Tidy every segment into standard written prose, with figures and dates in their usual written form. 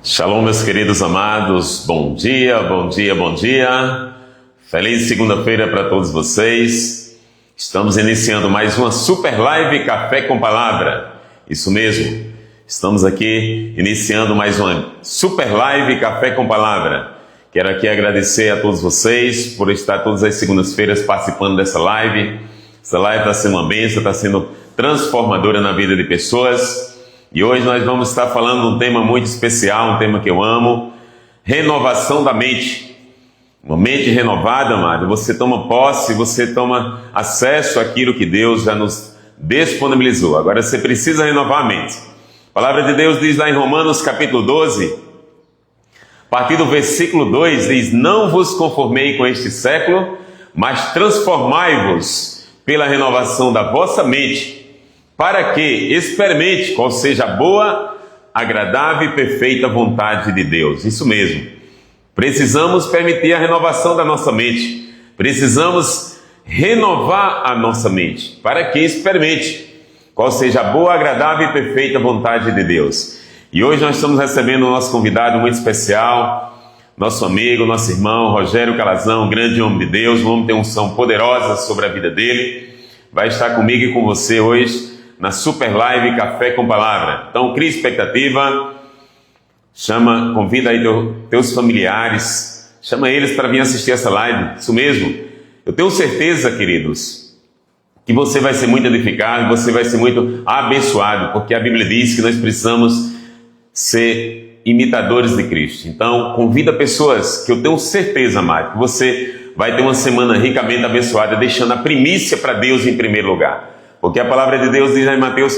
Shalom, meus queridos amados, bom dia, bom dia, bom dia. Feliz segunda-feira para todos vocês. Estamos iniciando mais uma super live Café com Palavra. Isso mesmo, estamos aqui iniciando mais uma super live Café com Palavra. Quero aqui agradecer a todos vocês por estar todas as segundas-feiras participando dessa live. Essa live está sendo uma bênção, está sendo transformadora na vida de pessoas. E hoje nós vamos estar falando de um tema muito especial, um tema que eu amo, renovação da mente. Uma mente renovada, amado, você toma posse, você toma acesso àquilo que Deus já nos disponibilizou. Agora você precisa renovar a mente. A palavra de Deus diz lá em Romanos capítulo 12, a partir do versículo 2, diz: não vos conformei com este século, mas transformai-vos pela renovação da vossa mente, para que experimente qual seja a boa, agradável e perfeita vontade de Deus. Isso mesmo. Precisamos permitir a renovação da nossa mente. Precisamos renovar a nossa mente, para que experimente qual seja a boa, agradável e perfeita vontade de Deus. E hoje nós estamos recebendo o nosso convidado muito especial, nosso amigo, nosso irmão, Rogério Calazão, um grande homem de Deus, um homem que tem unção poderosa sobre a vida dele. Vai estar comigo e com você hoje na Super Live Café com Palavra. Então, cria expectativa, convida aí teus familiares, chama eles para vir assistir essa live. Isso mesmo. Eu tenho certeza, queridos, que você vai ser muito edificado, você vai ser muito abençoado, porque a Bíblia diz que nós precisamos ser imitadores de Cristo. Então, convida pessoas que eu tenho certeza, amado, que você vai ter uma semana ricamente abençoada, deixando a primícia para Deus em primeiro lugar. Porque a palavra de Deus diz em Mateus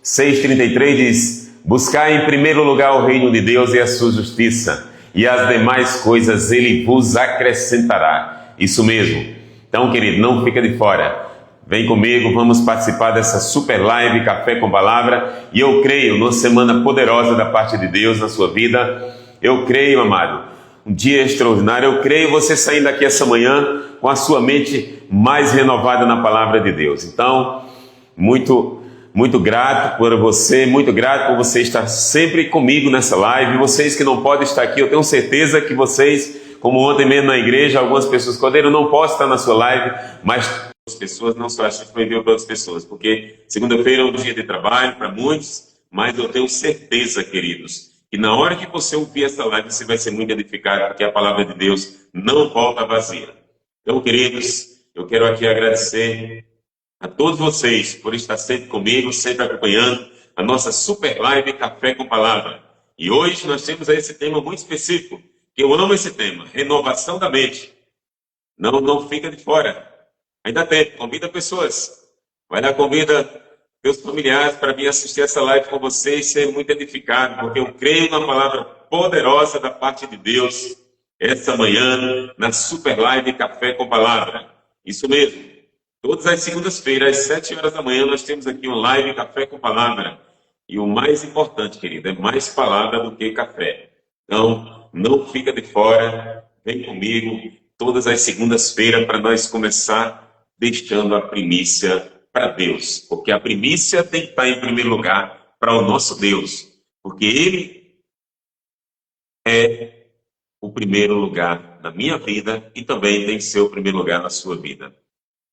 6,33, diz: buscai em primeiro lugar o reino de Deus e a sua justiça, e as demais coisas Ele vos acrescentará. Isso mesmo. Então, querido, não fica de fora. Vem comigo, vamos participar dessa super live Café com Palavra. E eu creio numa semana poderosa da parte de Deus na sua vida. Eu creio, amado, um dia extraordinário. Eu creio você saindo daqui essa manhã com a sua mente mais renovada na palavra de Deus. Então, muito grato por você, muito grato por você estar sempre comigo nessa live. Vocês que não podem estar aqui, eu tenho certeza que vocês, como ontem mesmo na igreja, algumas pessoas, Cordeiro, não posso estar na sua live, mas as pessoas não só acham que foi enviado para outras pessoas, porque segunda-feira é um dia de trabalho para muitos, mas eu tenho certeza, queridos, que na hora que você ouvir essa live, você vai ser muito edificado, porque a palavra de Deus não volta vazia. Então, queridos, eu quero aqui agradecer a todos vocês por estar sempre comigo, sempre acompanhando a nossa super live Café com Palavra. E hoje nós temos esse tema muito específico, que eu amo esse tema, renovação da mente. Não fica de fora. Ainda tem, convida pessoas. Vai lá, convida teus familiares para vir assistir essa live com vocês e ser muito edificado, porque eu creio na palavra poderosa da parte de Deus essa manhã, na Super Live Café com Palavra. Isso mesmo. Todas as segundas-feiras, às 7 horas da manhã, nós temos aqui uma live Café com Palavra. E o mais importante, querido, é mais palavra do que café. Então, não fica de fora. Vem comigo todas as segundas-feiras para nós começar deixando a primícia para Deus. Porque a primícia tem que estar em primeiro lugar para o nosso Deus. Porque Ele é o primeiro lugar na minha vida e também tem que ser o primeiro lugar na sua vida.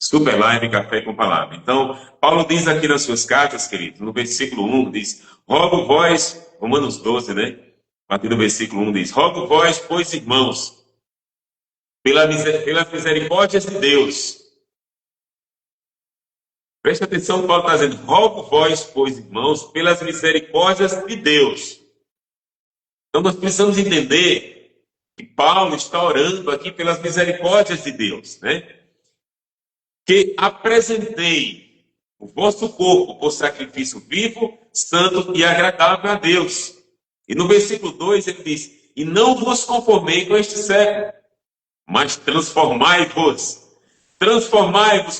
Super Live Café com Palavra. Então, Paulo diz aqui nas suas cartas, queridos, no versículo 1, diz: rogo vós, Romanos 12, né? A partir do versículo 1 diz: rogo vós, pois irmãos, pelas misericórdias de Deus. Preste atenção, Paulo está dizendo: rogo vós, pois irmãos, pelas misericórdias de Deus. Então nós precisamos entender que Paulo está orando aqui pelas misericórdias de Deus, né? Que apresentei o vosso corpo por sacrifício vivo, santo e agradável a Deus. E no versículo 2 ele diz: e não vos conformei com este século, mas transformai-vos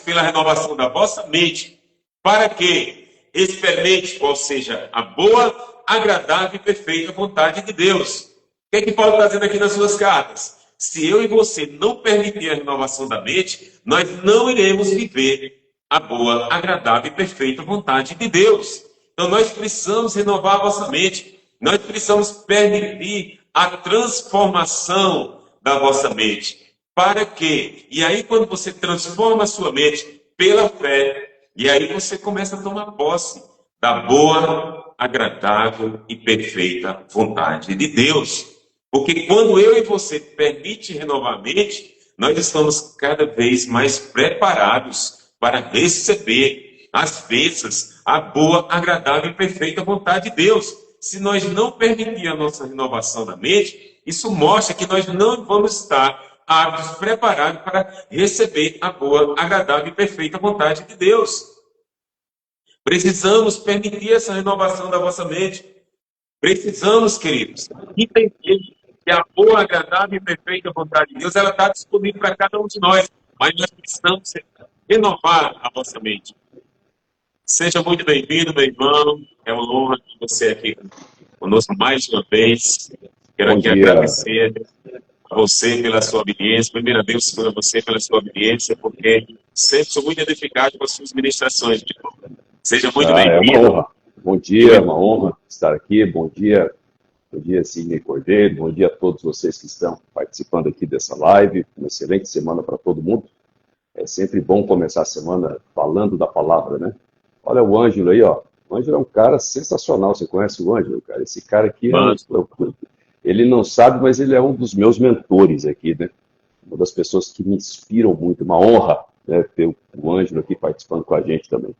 pela renovação da vossa mente, para que experimente qual seja a boa, agradável e perfeita vontade de Deus. O que é que Paulo está dizendo aqui nas suas cartas? Se eu e você não permitir a renovação da mente, nós não iremos viver a boa, agradável e perfeita vontade de Deus. Então nós precisamos renovar a nossa mente. Nós precisamos permitir a transformação da vossa mente. Para quê? E aí, quando você transforma a sua mente pela fé, e aí você começa a tomar posse da boa, agradável e perfeita vontade de Deus. Porque quando eu e você permite renovar a mente, nós estamos cada vez mais preparados para receber as bênçãos, a boa, agradável e perfeita vontade de Deus. Se nós não permitir a nossa renovação da mente, isso mostra que nós não vamos estar aptos, preparados para receber a boa, agradável e perfeita vontade de Deus. Precisamos permitir essa renovação da vossa mente. Precisamos, queridos, entender que a boa, agradável e perfeita vontade de Deus, ela está disponível para cada um de nós, mas nós precisamos renovar a nossa mente. Seja muito bem-vindo, meu irmão. É uma honra ter você aqui conosco mais uma vez. Quero aqui agradecer a você pela sua obediência. Primeiro a Deus por você pela sua obediência, porque sempre sou muito edificado com as suas ministrações. Seja muito bem-vindo. É uma honra. Bom dia, é uma honra estar aqui. Bom dia, Sidney Cordeiro. Bom dia a todos vocês que estão participando aqui dessa live. Uma excelente semana para todo mundo. É sempre bom começar a semana falando da palavra, né? Olha o Ângelo aí, ó. O Ângelo é um cara sensacional. Você conhece o Ângelo, cara? Esse cara aqui, ele não sabe, mas ele é um dos meus mentores aqui, né? Uma das pessoas que me inspiram muito. Uma honra, né, ter o Ângelo aqui participando com a gente também.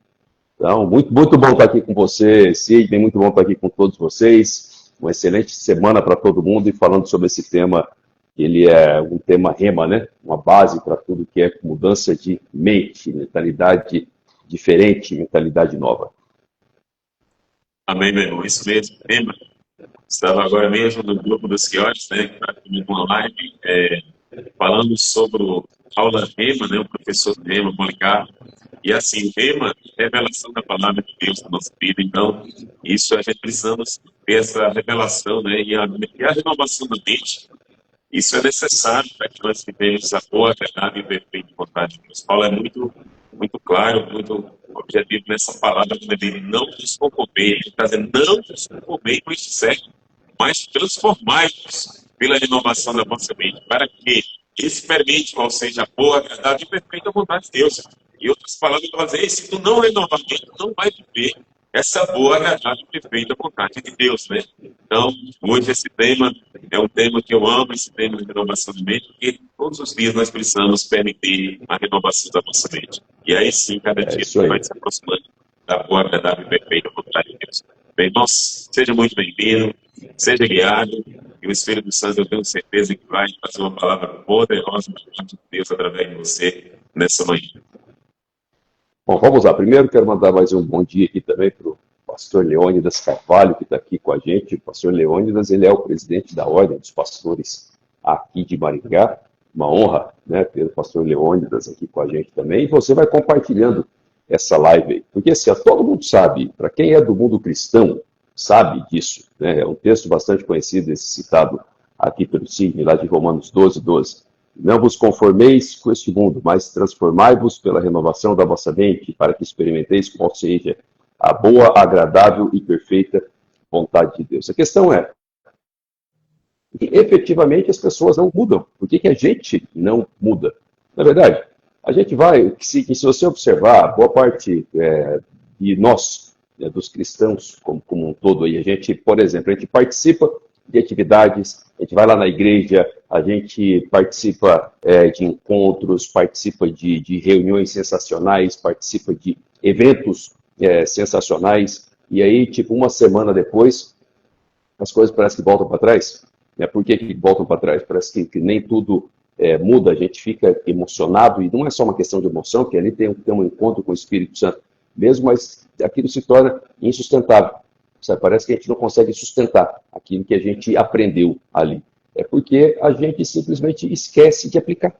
Então, muito bom estar aqui com você, Sidney, muito bom estar aqui com todos vocês. Uma excelente semana para todo mundo e falando sobre esse tema, ele é um tema rema, né? Uma base para tudo que é mudança de mente, mentalidade diferente, mentalidade nova. Amém, meu irmão. Isso mesmo, rema. Estava agora mesmo no grupo dos quiosques, né? Que está comigo uma live, falando sobre o aula rema, né? O professor Rema, Policarpo. E assim, rema, revelação da palavra de Deus na nossa vida. Então, isso a gente precisamos ter essa revelação, né? E a renovação da mente, isso é necessário para que nós tenhamos a boa, agradável e perfeita vontade de Deus. Paulo é muito claro, muito objetivo nessa palavra, quando ele não nos conformei, ele está dizendo, não nos conformei com este século, mas transformai-vos pela renovação da vossa mente, para que experimente qual seja a boa, agradável e perfeita vontade de Deus. E outras palavras para dizer, se tu não renovar a mente, tu não vai viver essa boa, agradável e perfeita vontade de Deus, né? Então, hoje esse tema é um tema que eu amo, esse tema de renovação de mente, porque todos os dias nós precisamos permitir a renovação da nossa mente. E aí sim, cada dia você vai se aproximando da boa, agradável e perfeita vontade de Deus. Bem, irmãos, seja muito bem-vindo, seja guiado, e o Espírito Santo, eu tenho certeza que vai fazer uma palavra poderosa da parte de Deus através de você nessa manhã. Bom, vamos lá. Primeiro quero mandar mais um bom dia aqui também para o pastor Leônidas Carvalho, que está aqui com a gente. O pastor Leônidas, ele é o presidente da Ordem dos Pastores aqui de Maringá. Uma honra, né, ter o pastor Leônidas aqui com a gente também. E você vai compartilhando essa live aí. Porque assim, todo mundo sabe, para quem é do mundo cristão, sabe disso, né? É um texto bastante conhecido, esse citado aqui pelo Sidney, lá de Romanos 12:12. Não vos conformeis com este mundo, mas transformai-vos pela renovação da vossa mente, para que experimenteis qual seja a boa, agradável e perfeita vontade de Deus. A questão é que efetivamente as pessoas não mudam. Por que a gente não muda? Na verdade, a gente vai, se você observar, boa parte de nós, dos cristãos como um todo, aí, a gente, por exemplo, a gente participa de atividades, a gente vai lá na igreja, a gente participa de encontros, participa de reuniões sensacionais, participa de eventos sensacionais, e aí, tipo, uma semana depois, as coisas parecem que voltam para trás. Por que voltam para trás? Parece que nem tudo muda, a gente fica emocionado, e não é só uma questão de emoção, que ali tem um encontro com o Espírito Santo mesmo, mas aquilo se torna insustentável. Parece que a gente não consegue sustentar aquilo que a gente aprendeu ali. É porque a gente simplesmente esquece de aplicar.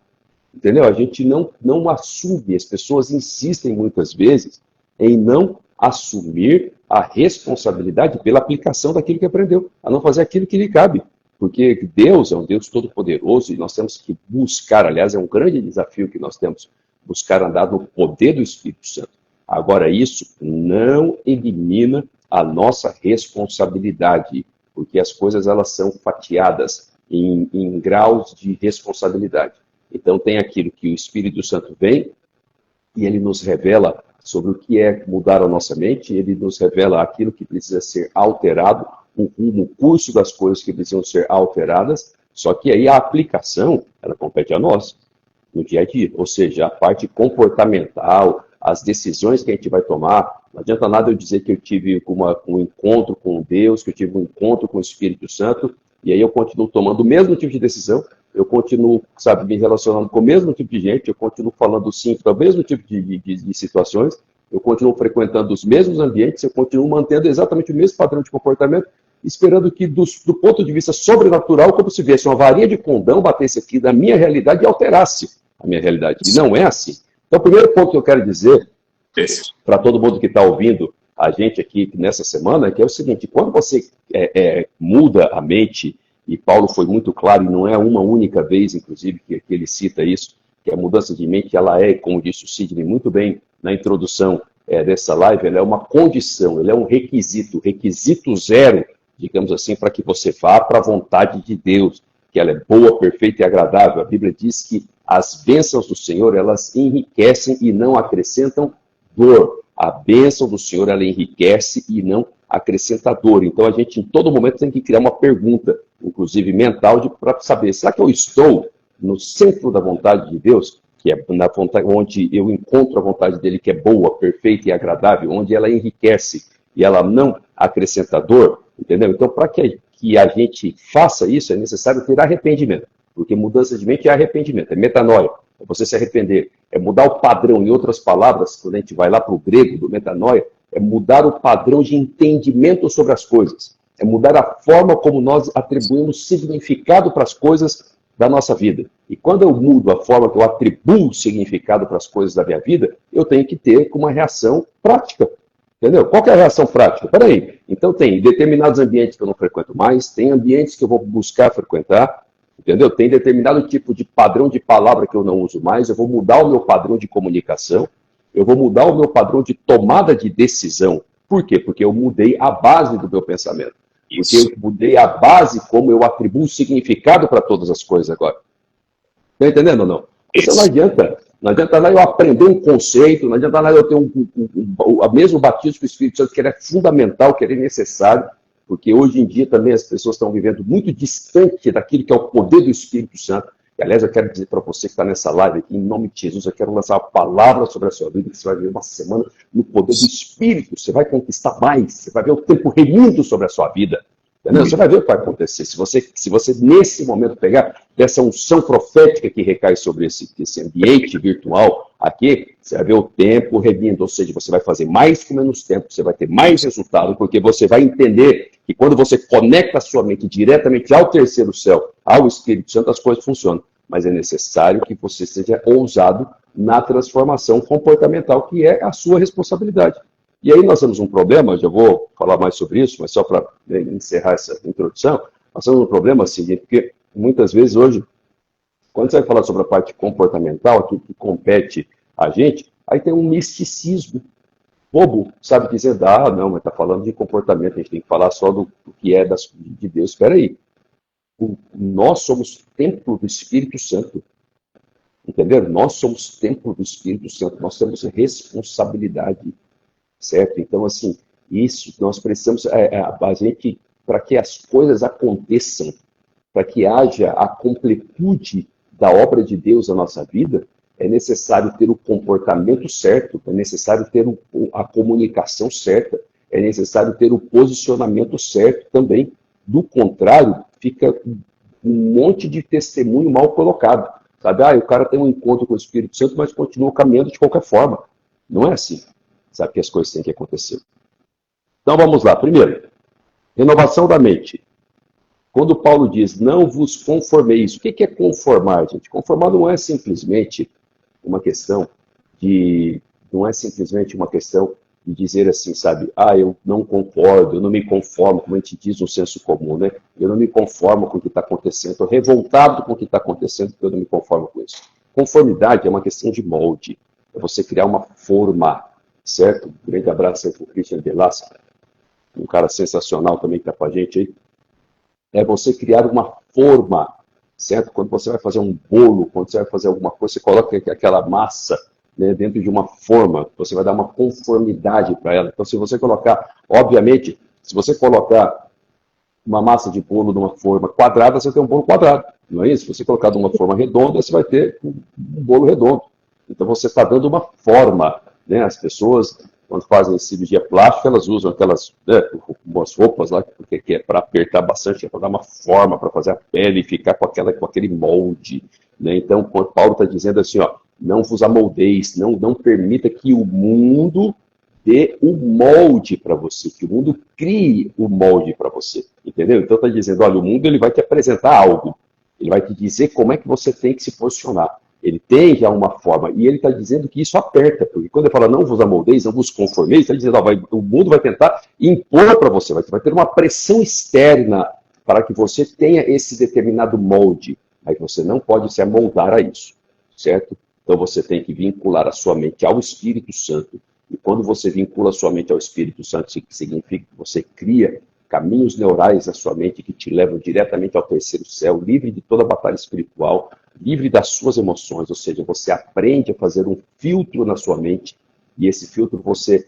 Entendeu? A gente não assume, as pessoas insistem muitas vezes em não assumir a responsabilidade pela aplicação daquilo que aprendeu, a não fazer aquilo que lhe cabe. Porque Deus é um Deus todo-poderoso e nós temos que buscar, aliás, é um grande desafio que nós temos, buscar andar no poder do Espírito Santo. Agora, isso não elimina a nossa responsabilidade Porque as coisas elas são fatiadas em graus de responsabilidade. Então tem aquilo que o Espírito Santo vem e ele nos revela sobre o que é mudar a nossa mente, ele nos revela aquilo que precisa ser alterado, o rumo, o curso das coisas que precisam ser alteradas, só que aí a aplicação, ela compete a nós, no dia a dia, ou seja, a parte comportamental, as decisões que a gente vai tomar. Não adianta nada eu dizer que eu tive um encontro com Deus, que eu tive um encontro com o Espírito Santo, e aí eu continuo tomando o mesmo tipo de decisão, eu continuo, sabe, me relacionando com o mesmo tipo de gente, eu continuo falando sim para o mesmo tipo de situações, eu continuo frequentando os mesmos ambientes, eu continuo mantendo exatamente o mesmo padrão de comportamento, esperando que, do ponto de vista sobrenatural, como se viesse uma varinha de condão, batesse aqui na minha realidade e alterasse a minha realidade. E não é assim. Então, o primeiro ponto que eu quero dizer para todo mundo que está ouvindo a gente aqui nessa semana é que é o seguinte: quando você muda a mente, e Paulo foi muito claro, e não é uma única vez, inclusive, que ele cita isso, que a mudança de mente, ela é, como disse o Sidney muito bem na introdução dessa live, ela é uma condição, ela é um requisito zero, digamos assim, para que você vá para a vontade de Deus, que ela é boa, perfeita e agradável. A Bíblia diz que as bênçãos do Senhor, elas enriquecem e não acrescentam dor. A bênção do Senhor, ela enriquece e não acrescenta dor. Então, a gente, em todo momento, tem que criar uma pergunta, inclusive mental, para saber, será que eu estou no centro da vontade de Deus, que é na vontade, onde eu encontro a vontade dele, que é boa, perfeita e agradável, onde ela enriquece e ela não acrescenta dor, entendeu? Então, para que a gente faça isso, é necessário ter arrependimento. Porque mudança de mente é arrependimento, é metanoia, é você se arrepender, é mudar o padrão. Em outras palavras, quando a gente vai lá para o grego do metanoia, é mudar o padrão de entendimento sobre as coisas, é mudar a forma como nós atribuímos significado para as coisas da nossa vida. E quando eu mudo a forma que eu atribuo significado para as coisas da minha vida, eu tenho que ter uma reação prática. Entendeu? Qual que é a reação prática? Peraí, então tem determinados ambientes que eu não frequento mais, tem ambientes que eu vou buscar frequentar, entendeu? Tem determinado tipo de padrão de palavra que eu não uso mais, eu vou mudar o meu padrão de comunicação, eu vou mudar o meu padrão de tomada de decisão. Por quê? Porque eu mudei a base do meu pensamento. Porque eu mudei a base como eu atribuo significado para todas as coisas agora. Está entendendo ou não? Isso não adianta. Não adianta lá eu aprender um conceito, não adianta lá eu ter o mesmo batismo com o Espírito Santo, que ele é fundamental, que ele é necessário, porque hoje em dia também as pessoas estão vivendo muito distante daquilo que é o poder do Espírito Santo. E, aliás, eu quero dizer para você que está nessa live aqui, em nome de Jesus, eu quero lançar uma palavra sobre a sua vida, que você vai viver uma semana no poder do Espírito, você vai conquistar mais, você vai ver o tempo remindo sobre a sua vida. Entendeu? Você vai ver o que vai acontecer. Se você nesse momento pegar dessa unção profética que recai sobre esse ambiente virtual aqui, você vai ver o tempo remindo, ou seja, você vai fazer mais com menos tempo, você vai ter mais resultado, porque você vai entender que quando você conecta a sua mente diretamente ao terceiro céu, ao Espírito Santo, as coisas funcionam. Mas é necessário que você seja ousado na transformação comportamental, que é a sua responsabilidade. E aí nós temos um problema, já vou falar mais sobre isso, mas só para encerrar essa introdução, nós temos um problema seguinte, porque muitas vezes hoje, quando você vai falar sobre a parte comportamental, aquilo que compete a gente, aí tem um misticismo bobo, sabe, dizendo, não, mas está falando de comportamento, a gente tem que falar só do que é de Deus. Espera aí, nós somos templo do Espírito Santo, entendeu? Nós somos templo do Espírito Santo, nós temos responsabilidade, certo? Então, assim, isso nós precisamos, a gente, para que as coisas aconteçam, para que haja a completude da obra de Deus na nossa vida, é necessário ter o comportamento certo, é necessário ter a comunicação certa, é necessário ter o posicionamento certo também. Do contrário, fica um monte de testemunho mal colocado. Sabe, o cara tem um encontro com o Espírito Santo, mas continua caminhando de qualquer forma. Não é assim. Sabe que as coisas têm que acontecer. Então vamos lá. Primeiro, renovação da mente. Quando Paulo diz, não vos conformeis, o que é conformar, gente? Conformar não é simplesmente uma questão de dizer assim, sabe, eu não concordo, eu não me conformo, como a gente diz no senso comum, né? Eu não me conformo com o que está acontecendo, estou revoltado com o que está acontecendo, porque eu não me conformo com isso. Conformidade é uma questão de molde, é você criar uma forma, certo? Um grande abraço aí para o Christian Delasca, um cara sensacional também que está com a gente aí. é você criar uma forma, certo? Quando você vai fazer um bolo, quando você vai fazer alguma coisa, você coloca aquela massa, né, dentro de uma forma, você vai dar uma conformidade para ela. Então, se você colocar, obviamente, se você colocar uma massa de bolo numa forma quadrada, você tem um bolo quadrado, não é isso? Se você colocar de uma forma redonda, você vai ter um bolo redondo. Então, você está dando uma forma, né? As pessoas, quando fazem cirurgia plástica, elas usam aquelas, né, umas roupas lá, que é para apertar bastante, é para dar uma forma, para fazer a pele ficar com aquele molde, né? Então, quando Paulo está dizendo assim, ó, não vos amoldeis, não permita que o mundo dê o molde para você, que o mundo crie o molde para você, entendeu? Então está dizendo, olha, o mundo ele vai te apresentar algo, ele vai te dizer como é que você tem que se posicionar. Ele tem já uma forma, e ele está dizendo que isso aperta, porque quando ele fala não vos amoldeis, não vos conformeis, está dizendo, ó, o mundo vai tentar impor para você, vai ter uma pressão externa para que você tenha esse determinado molde, aí você não pode se amoldar a isso, certo? Então você tem que vincular a sua mente ao Espírito Santo. E quando você vincula a sua mente ao Espírito Santo, significa que você cria caminhos neurais na sua mente que te levam diretamente ao terceiro céu, livre de toda batalha espiritual, livre das suas emoções, ou seja, você aprende a fazer um filtro na sua mente, e esse filtro você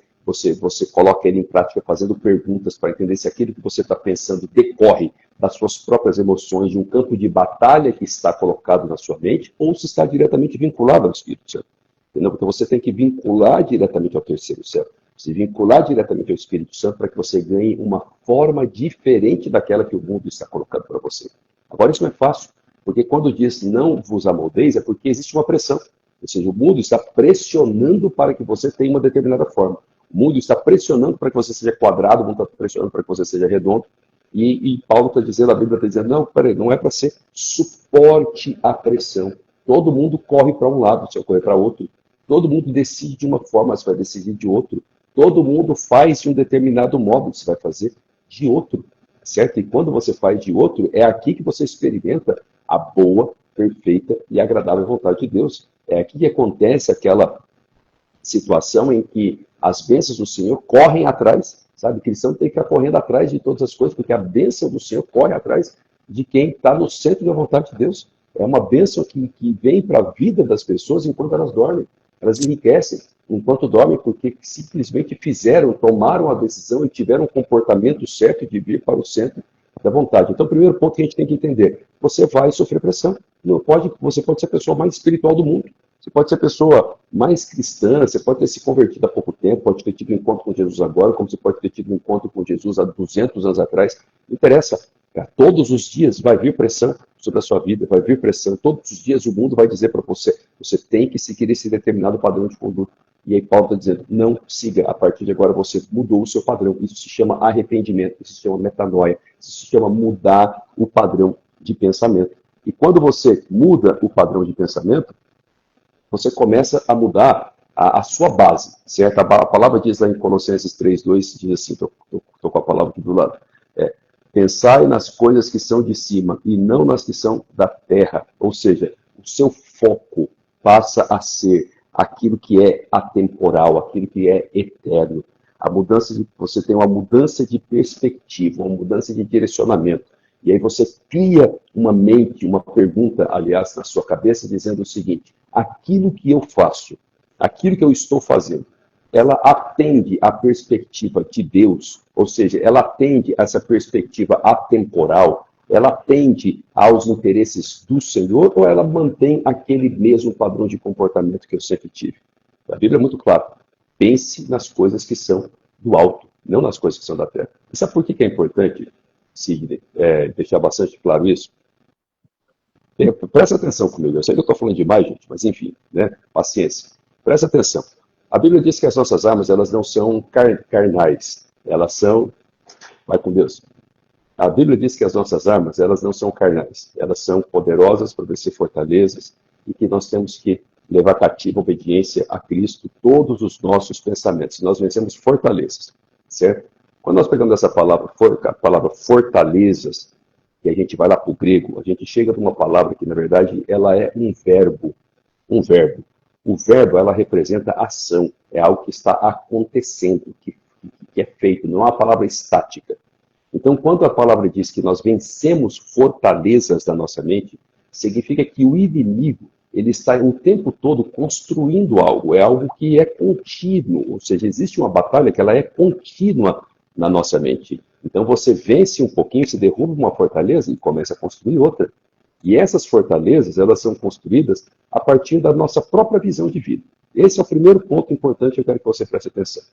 coloca ele em prática fazendo perguntas para entender se aquilo que você está pensando decorre das suas próprias emoções, de um campo de batalha que está colocado na sua mente, ou se está diretamente vinculado ao Espírito Santo. Entendeu? Então você tem que vincular diretamente ao terceiro céu. Se vincular diretamente ao Espírito Santo para que você ganhe uma forma diferente daquela que o mundo está colocando para você. Agora isso não é fácil, porque quando diz não vos amoldeis, é porque existe uma pressão. Ou seja, o mundo está pressionando para que você tenha uma determinada forma. O mundo está pressionando para que você seja quadrado, o mundo está pressionando para que você seja redondo. E Paulo está dizendo, a Bíblia está dizendo, não, peraí, não é para ser suporte à pressão. Todo mundo corre para um lado, se eu correr para outro. Todo mundo decide de uma forma, você vai decidir de outro. Todo mundo faz de um determinado modo, você vai fazer de outro, certo? E quando você faz de outro, é aqui que você experimenta a boa, perfeita e agradável vontade de Deus. É aqui que acontece aquela situação em que as bênçãos do Senhor correm atrás, sabe? O cristão tem que ficar correndo atrás de todas as coisas, porque a bênção do Senhor corre atrás de quem está no centro da vontade de Deus. É uma bênção que vem para a vida das pessoas enquanto elas dormem. Elas enriquecem enquanto dormem porque simplesmente tomaram a decisão e tiveram um comportamento certo de vir para o centro da vontade. Então, o primeiro ponto que a gente tem que entender, você vai sofrer pressão. Você pode ser a pessoa mais espiritual do mundo. Você pode ser a pessoa mais cristã, você pode ter se convertido há pouco tempo, pode ter tido um encontro com Jesus agora, como você pode ter tido um encontro com Jesus há 200 anos atrás. Não interessa. Todos os dias vai vir pressão sobre a sua vida, vai vir pressão. Todos os dias o mundo vai dizer para você, você tem que seguir esse determinado padrão de conduta. E aí Paulo está dizendo, não siga, a partir de agora você mudou o seu padrão. Isso se chama arrependimento, isso se chama metanoia, isso se chama mudar o padrão de pensamento. E quando você muda o padrão de pensamento, você começa a mudar a sua base, certo? A palavra diz lá em Colossenses 3:2, diz assim, estou com a palavra aqui do lado, pensai nas coisas que são de cima e não nas que são da terra. Ou seja, o seu foco passa a ser aquilo que é atemporal, aquilo que é eterno. Você tem uma mudança de perspectiva, uma mudança de direcionamento. E aí você cria uma mente, uma pergunta, aliás, na sua cabeça, dizendo o seguinte, aquilo que eu faço, aquilo que eu estou fazendo, ela atende à perspectiva de Deus, ou seja, ela atende a essa perspectiva atemporal, ela atende aos interesses do Senhor ou ela mantém aquele mesmo padrão de comportamento que eu sempre tive? A Bíblia é muito clara. Pense nas coisas que são do alto, não nas coisas que são da terra. E sabe por que é importante, Sidney, deixar bastante claro isso? Presta atenção comigo. Eu sei que eu estou falando demais, gente, mas enfim, né? Paciência. Presta atenção. A Bíblia diz que as nossas armas, elas não são carnais. Elas são... Vai com Deus. A Bíblia diz que as nossas armas, elas não são carnais. Elas são poderosas para vencer fortalezas e que nós temos que levar cativa a obediência a Cristo todos os nossos pensamentos. Nós vencemos fortalezas, certo? Quando nós pegamos essa palavra, a palavra fortalezas, e a gente vai lá para o grego, a gente chega numa palavra que, na verdade, ela é um verbo. Um verbo. O verbo, ela representa ação. É algo que está acontecendo, que é feito. Não é uma palavra estática. Então, Então, quando a palavra diz que nós vencemos fortalezas da nossa mente, significa que o inimigo, ele está o tempo todo construindo algo, é algo que é contínuo, ou seja, existe uma batalha que ela é contínua na nossa mente. Então você vence um pouquinho, você derruba uma fortaleza e começa a construir outra. E essas fortalezas, elas são construídas a partir da nossa própria visão de vida. Esse é o primeiro ponto importante, eu quero que você preste atenção.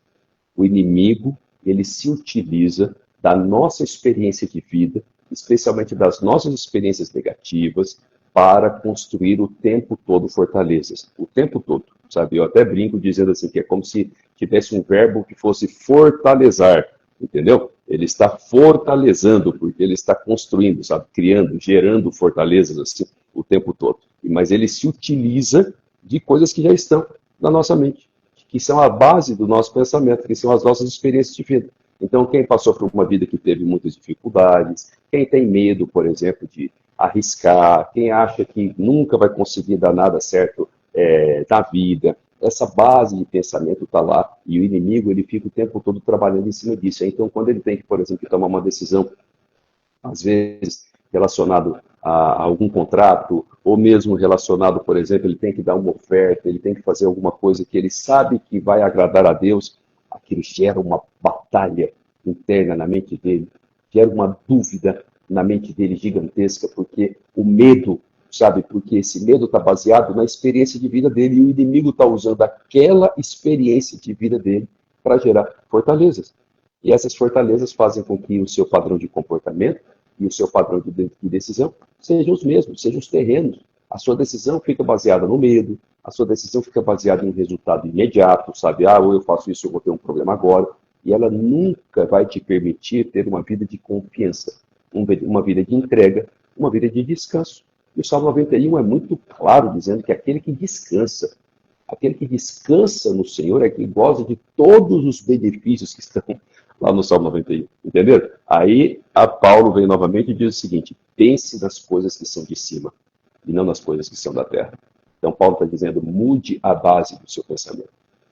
O inimigo, ele se utiliza da nossa experiência de vida, especialmente das nossas experiências negativas, para construir o tempo todo fortalezas. O tempo todo, sabe? Eu até brinco dizendo assim, que é como se tivesse um verbo que fosse fortalezar, entendeu? Ele está fortalecendo, porque ele está construindo, sabe? Criando, gerando fortalezas assim, o tempo todo. Mas ele se utiliza de coisas que já estão na nossa mente, que são a base do nosso pensamento, que são as nossas experiências de vida. Então, quem passou por uma vida que teve muitas dificuldades, quem tem medo, por exemplo, de arriscar, quem acha que nunca vai conseguir dar nada certo na vida, essa base de pensamento está lá e o inimigo ele fica o tempo todo trabalhando em cima disso. Então, quando ele tem que, por exemplo, tomar uma decisão, às vezes relacionado a algum contrato, ou mesmo relacionado, por exemplo, ele tem que dar uma oferta, ele tem que fazer alguma coisa que ele sabe que vai agradar a Deus, aquilo gera uma batalha interna na mente dele, gera uma dúvida na mente dele gigantesca, porque o medo, sabe, porque esse medo está baseado na experiência de vida dele, e o inimigo está usando aquela experiência de vida dele para gerar fortalezas. E essas fortalezas fazem com que o seu padrão de comportamento e o seu padrão de decisão sejam os mesmos, sejam os terrenos. A sua decisão fica baseada no medo, a sua decisão fica baseada em um resultado imediato, sabe? Ou eu faço isso, eu vou ter um problema agora. E ela nunca vai te permitir ter uma vida de confiança, uma vida de entrega, uma vida de descanso. E o Salmo 91 é muito claro, dizendo que aquele que descansa no Senhor é que goza de todos os benefícios que estão lá no Salmo 91, entenderam? Aí a Paulo vem novamente e diz o seguinte: pense nas coisas que são de cima e não nas coisas que são da terra. Então Paulo está dizendo, mude a base do seu pensamento.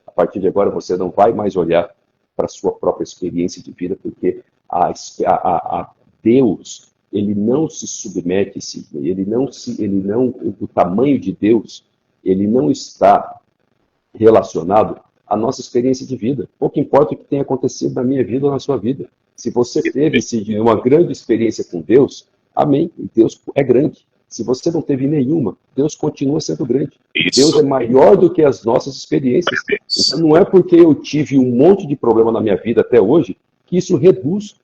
A partir de agora você não vai mais olhar para a sua própria experiência de vida, porque a Deus, ele não se submete, o tamanho de Deus, ele não está relacionado à nossa experiência de vida. Pouco importa o que tenha acontecido na minha vida ou na sua vida. Se você teve uma grande experiência com Deus, amém, Deus é grande. Se você não teve nenhuma, Deus continua sendo grande. Deus é maior do que as nossas experiências. Então não é porque eu tive um monte de problema na minha vida até hoje que isso reduz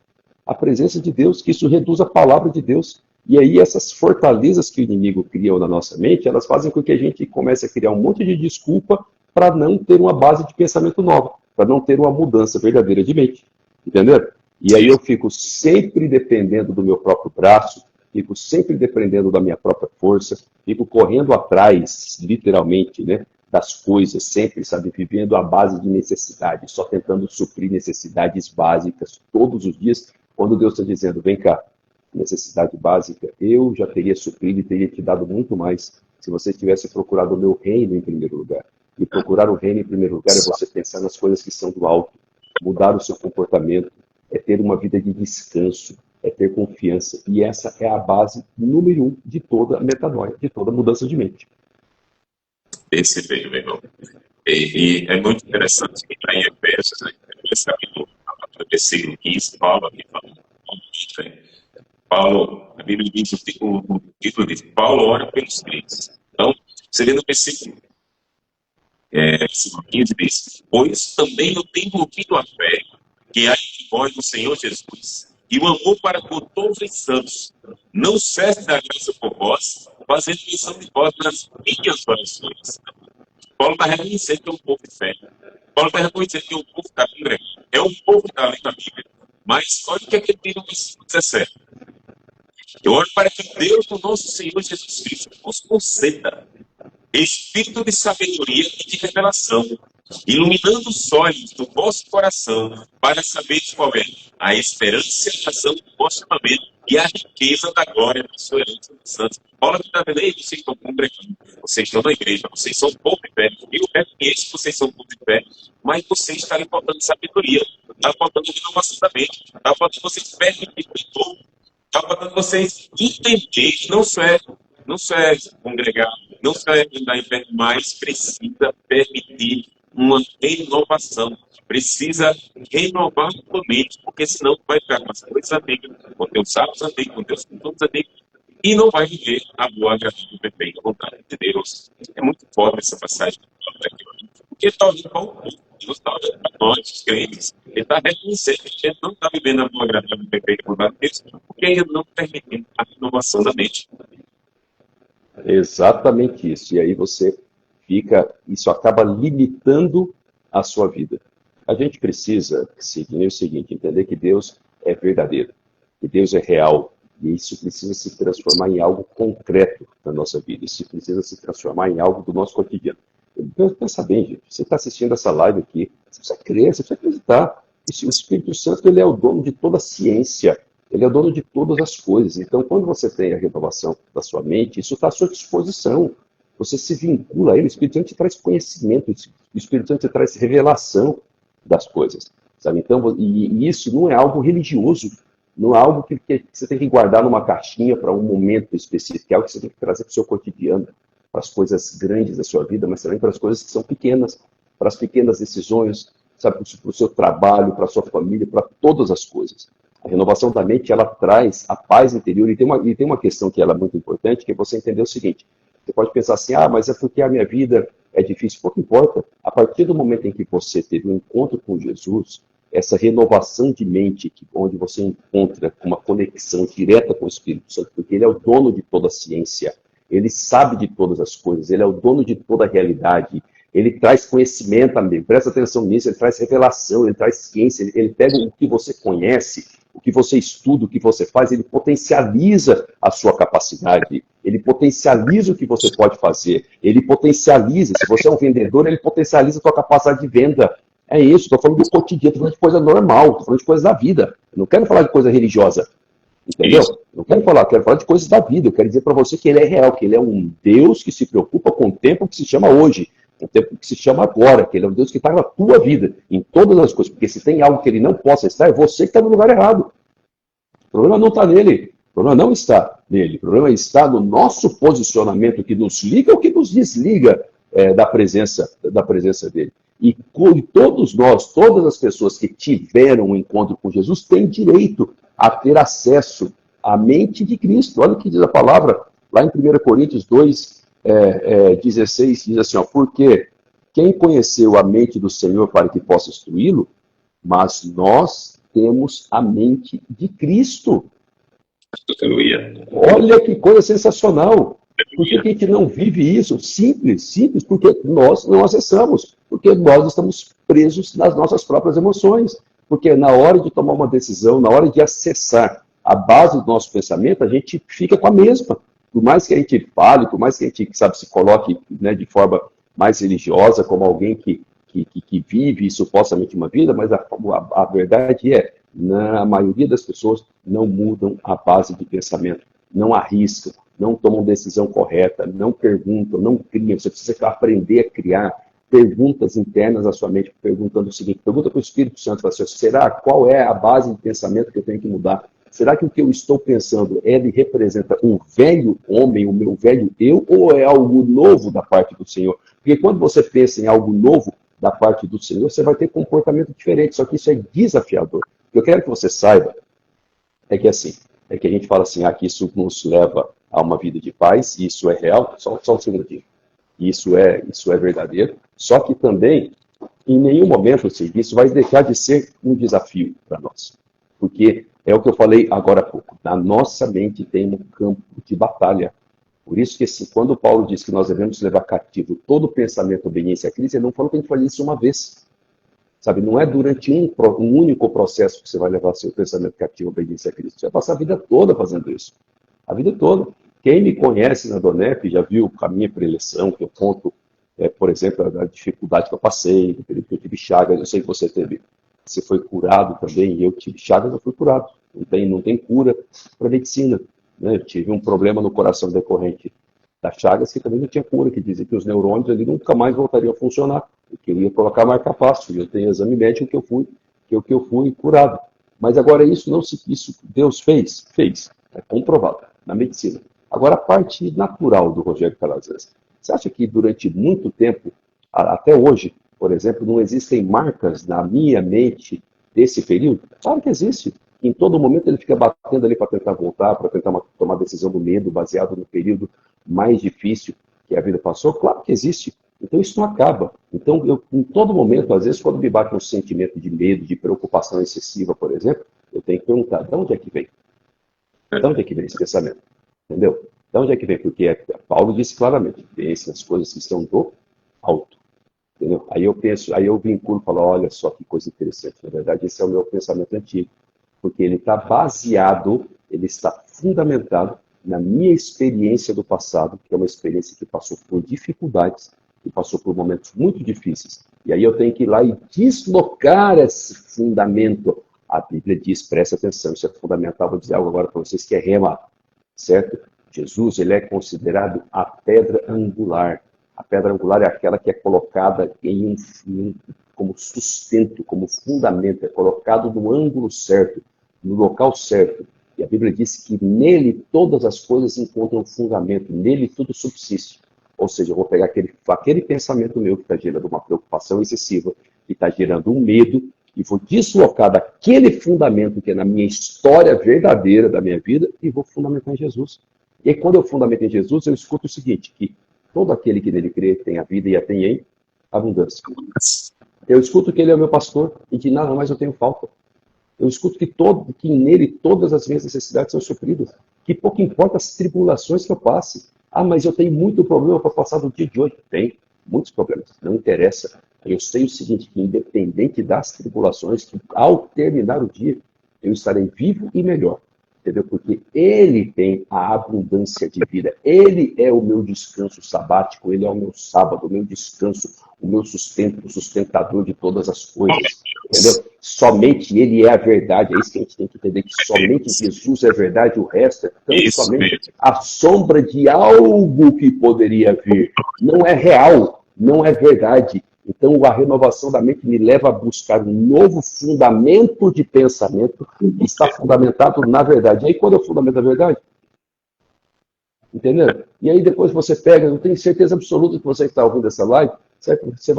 a presença de Deus, que isso reduz a palavra de Deus. E aí essas fortalezas que o inimigo cria na nossa mente, elas fazem com que a gente comece a criar um monte de desculpa para não ter uma base de pensamento nova, para não ter uma mudança verdadeira de mente. Entenderam? E aí eu fico sempre dependendo do meu próprio braço, fico sempre dependendo da minha própria força, fico correndo atrás, literalmente, né, das coisas, sempre, sabe, vivendo à base de necessidade, só tentando suprir necessidades básicas todos os dias, quando Deus está dizendo, vem cá, necessidade básica, eu já teria suprido e teria te dado muito mais se você tivesse procurado o meu reino em primeiro lugar. E procurar o reino em primeiro lugar é você pensar nas coisas que são do alto, mudar o seu comportamento, é ter uma vida de descanso, é ter confiança. E essa é a base número 1 de toda a metanoia, de toda mudança de mente. Esse veio, meu irmão. E é muito interessante que está em Efésios, né? Esse capítulo, versículo 15, Paulo aqui falando. Paulo, a Bíblia diz, o título diz, Paulo ora pelos crentes. Então, você lê no versículo 15 diz, pois também eu tenho ouvido a fé que há em vós do Senhor Jesus, e o amor para com todos os santos. Não cesse da graça por vós, fazendo menção de vós nas minhas orações. Paulo está reconhecendo que é um povo de fé. Paulo está reconhecendo que é um povo que está congregando. É um povo que está lendo a Bíblia. Mas olha o que é que ele diz no versículo 17. Eu oro para que Deus, do nosso Senhor Jesus Cristo, nos conceda espírito de sabedoria e de revelação, iluminando os olhos do vosso coração, para saber qual é a esperança e a razão do vosso chamamento e a riqueza da glória do Senhor dos santos. Paulo está vendo aí, vocês estão congregando, vocês estão na igreja, vocês são um povo de fé. Eu reconheço que vocês são um povo de fé, mas vocês estarem faltando sabedoria. Está faltando renovação da mente. Está faltando vocês permitirem o novo. Está faltando vocês entenderem que não serve congregar, não serve andar em pé, mas precisa permitir uma renovação. Precisa renovar a mente, porque senão vai ficar com as coisas antigas, com teus sábios antigos, com teus costumes antigos, e não vai viver a boa, agradável e perfeita vontade de Deus. É muito forte essa passagem, porque talvez Deus está olhando para nós, os crentes, ele está reconhecendo que a gente não está vivendo a boa, agradável e perfeita vontade de Deus, porque ainda não permitindo a renovação da mente. Exatamente isso. E aí você fica, isso acaba limitando a sua vida. A gente precisa seguir o seguinte, entender que Deus é verdadeiro, que Deus é real, e isso precisa se transformar em algo concreto na nossa vida, isso precisa se transformar em algo do nosso cotidiano. Pensa bem, gente, você está assistindo essa live aqui, você precisa crer, você precisa acreditar. O Espírito Santo, ele é o dono de toda a ciência, ele é o dono de todas as coisas. Então, quando você tem a renovação da sua mente, isso está à sua disposição. Você se vincula a ele, o Espírito Santo te traz conhecimento, o Espírito Santo te traz revelação das coisas, sabe? Então, e isso não é algo religioso, não é algo que você tem que guardar numa caixinha para um momento específico, é algo que você tem que trazer para o seu cotidiano, para as coisas grandes da sua vida, mas também para as coisas que são pequenas, para as pequenas decisões, sabe, para o seu trabalho, para a sua família, para todas as coisas. A renovação da mente, ela traz a paz interior, e tem uma questão que ela é muito importante, que é você entender o seguinte: você pode pensar assim, mas é porque a minha vida é difícil. Pouco importa. A partir do momento em que você teve um encontro com Jesus, essa renovação de mente, onde você encontra uma conexão direta com o Espírito Santo, porque ele é o dono de toda a ciência, ele sabe de todas as coisas, ele é o dono de toda a realidade, ele traz conhecimento, amigo, presta atenção nisso, ele traz revelação, ele traz ciência, ele pega o que você conhece, o que você estuda, o que você faz, ele potencializa a sua capacidade, ele potencializa o que você pode fazer, ele potencializa, se você é um vendedor, ele potencializa a sua capacidade de venda. É isso, estou falando do cotidiano, estou falando de coisa normal, estou falando de coisa da vida. Eu não quero falar de coisa religiosa, entendeu? Não quero falar de coisas da vida. Eu quero dizer para você que ele é real, que ele é um Deus que se preocupa com o tempo que se chama hoje, com o tempo que se chama agora, que ele é um Deus que está na tua vida, em todas as coisas. Porque se tem algo que ele não possa estar, é você que está no lugar errado. O problema não está nele, o problema não está nele, o problema está no nosso posicionamento que nos liga ou que nos desliga da presença dele. E todos nós, todas as pessoas que tiveram um encontro com Jesus, têm direito a ter acesso à mente de Cristo. Olha o que diz a palavra, lá em 1 Coríntios 2, 16, diz assim, porque quem conheceu a mente do Senhor para que possa instruí-lo, mas nós temos a mente de Cristo. Aleluia. Olha que coisa sensacional. Por que a gente não vive isso? Simples, porque nós não acessamos, porque nós estamos presos nas nossas próprias emoções. Porque na hora de tomar uma decisão, na hora de acessar a base do nosso pensamento, a gente fica com a mesma. Por mais que a gente fale, por mais que a gente, sabe, se coloque, né, de forma mais religiosa, como alguém que vive supostamente uma vida, mas a verdade é, a maioria das pessoas não mudam a base de pensamento, não arriscam, não tomam decisão correta, não perguntam, não criam. Você precisa aprender a criar perguntas internas à sua mente, perguntando o seguinte: pergunta para o Espírito Santo, será qual é a base de pensamento que eu tenho que mudar? Será que o que eu estou pensando, ele representa um velho homem, o meu velho eu, ou é algo novo da parte do Senhor? Porque quando você pensa em algo novo da parte do Senhor, você vai ter comportamento diferente, só que isso é desafiador. O que eu quero que você saiba é que assim, a gente fala assim, que isso nos leva a uma vida de paz, e isso é real, só um segundinho. Isso é verdadeiro, só que também, em nenhum momento, assim, isso vai deixar de ser um desafio para nós. Porque é o que eu falei agora há pouco, na nossa mente tem um campo de batalha. Por isso que, assim, quando Paulo diz que nós devemos levar cativo todo pensamento obediência a Cristo, ele não falou que a gente faz isso uma vez. Sabe, não é durante um único processo que você vai levar seu pensamento cativo obediência a Cristo. Você vai passar a vida toda fazendo isso. A vida toda. Quem me conhece na Donep já viu a minha preleção, que eu conto, por exemplo, a dificuldade que eu passei, no período que eu tive chagas. Eu sei que você foi curado também, e eu tive chagas, eu fui curado. Não tem cura para medicina. Né? Eu tive um problema no coração decorrente das chagas que também não tinha cura, que dizia que os neurônios ali nunca mais voltariam a funcionar. Eu queria colocar marca-passo, e eu tenho exame médico que eu fui, que eu fui curado. Mas agora isso Deus fez? Fez. É comprovado na medicina. Agora a parte natural do Rogério Calazans. Você acha que durante muito tempo, até hoje, por exemplo, não existem marcas na minha mente desse período? Claro que existe. Em todo momento ele fica batendo ali para tentar voltar, para tentar tomar decisão do medo, baseado no período mais difícil que a vida passou. Claro que existe. Então isso não acaba. Então eu, em todo momento, às vezes quando me bate um sentimento de medo, de preocupação excessiva, por exemplo, eu tenho que perguntar, de onde é que vem? De onde é que vem esse pensamento? Entendeu? De onde é que vem? Porque Paulo disse claramente, pense nas coisas que estão do alto. Entendeu? Aí eu penso, aí eu vinculo e falo, olha só que coisa interessante. Na verdade, esse é o meu pensamento antigo. Porque ele está baseado, ele está fundamentado na minha experiência do passado, que é uma experiência que passou por dificuldades, que passou por momentos muito difíceis. E aí eu tenho que ir lá e deslocar esse fundamento. A Bíblia diz, presta atenção, isso é fundamental. Vou dizer algo agora para vocês que é rema, certo? Jesus, ele é considerado a pedra angular. A pedra angular é aquela que é colocada como sustento, como fundamento, é colocado no ângulo certo, no local certo. E a Bíblia diz que nele todas as coisas encontram fundamento, nele tudo subsiste. Ou seja, eu vou pegar aquele pensamento meu que está gerando uma preocupação excessiva, que está gerando um medo, e vou deslocar daquele fundamento que é na minha história verdadeira da minha vida e vou fundamentar em Jesus. E aí, quando eu fundamento em Jesus, eu escuto o seguinte, que todo aquele que nele crê tem a vida e a tem em abundância. Eu escuto que ele é o meu pastor e de nada mais eu tenho falta. Eu escuto que nele todas as minhas necessidades são supridas. Que pouco importa as tribulações que eu passe. Ah, mas eu tenho muito problema para passar do dia de hoje. Tem muitos problemas, não interessa. Eu sei o seguinte, que independente das tribulações, que ao terminar o dia, eu estarei vivo e melhor. Entendeu? Porque ele tem a abundância de vida. Ele é o meu descanso sabático, ele é o meu sábado, o meu descanso, o meu sustento, o sustentador de todas as coisas. Entendeu? Somente ele é a verdade. É isso que a gente tem que entender, que somente Jesus é verdade, o resto é tão somente a sombra de algo que poderia vir. Não é real, não é verdade. Então, a renovação da mente me leva a buscar um novo fundamento de pensamento que está fundamentado na verdade. E aí, quando eu fundamento a verdade, entendeu? E aí, depois você pega, eu tenho certeza absoluta que você que está ouvindo essa live, certo? Você